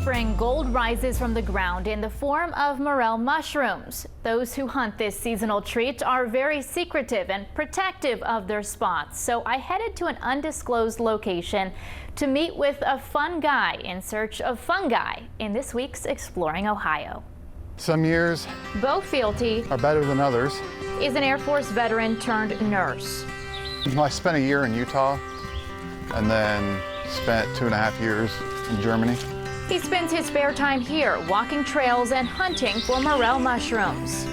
spring, gold rises from the ground in the form of morel mushrooms. Those who hunt this seasonal treat are very secretive and protective of their spots. So I headed to an undisclosed location to meet with a fun guy in search of fungi in this week's Exploring Ohio. Some years Bo Fealty are better than others. is an Air Force veteran turned nurse. I spent a year in Utah and then spent 2.5 years in Germany. He spends his spare time here walking trails and hunting for morel mushrooms.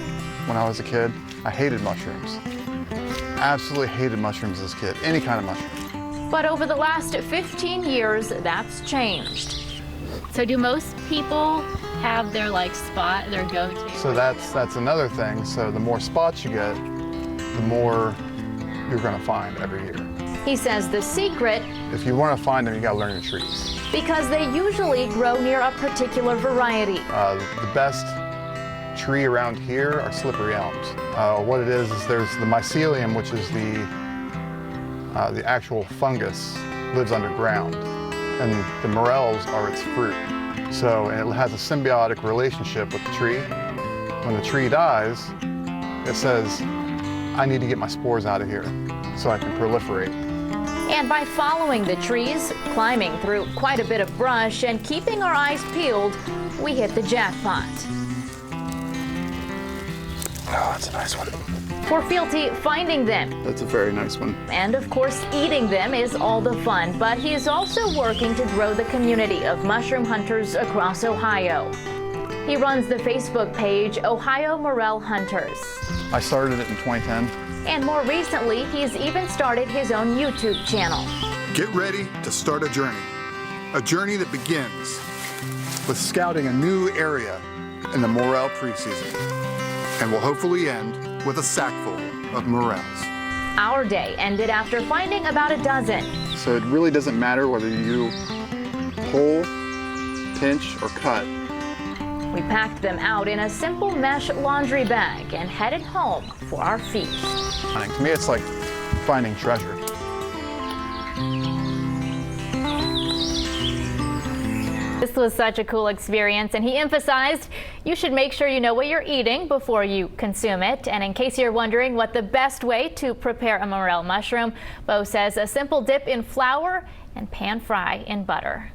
When I was a kid, I hated mushrooms. Absolutely hated mushrooms as a kid, any kind of mushroom. But over the last 15 years, that's changed. So do most people have their spot, their go-to? So that's another thing. So the more spots you get, the more you're going to find every year. He says the secret, If you want to find them, you got to learn your trees. because they usually grow near a particular variety. The best tree around here are slippery elms. What it is there's the mycelium, which is the actual fungus, lives underground, and the morels are its fruit. So it has a symbiotic relationship with the tree. When the tree dies, it says, I need to get my spores out of here so I can proliferate. And by following the trees, climbing through quite a bit of brush, and keeping our eyes peeled, we hit the jackpot. Oh, that's a nice one. For Fealty, finding them That's a very nice one. and, of course, eating them is all the fun, but he is also working to grow the community of mushroom hunters across Ohio. He runs the Facebook page Ohio Morel Hunters. I started it in 2010. And more recently, he's even started his own YouTube channel. Get ready to start a journey that begins With scouting a new area in the Morel preseason and will hopefully end with a sackful of morels. Our day ended after finding about a dozen. So it really doesn't matter whether you pull, pinch, or cut. We packed them out in a simple mesh laundry bag and headed home for our feast. To me, it's like finding treasure. This was such a cool experience, and he emphasized you should make sure you know what you're eating before you consume it. And in case you're wondering what the best way to prepare a morel mushroom, Bo says a simple dip in flour and pan fry in butter.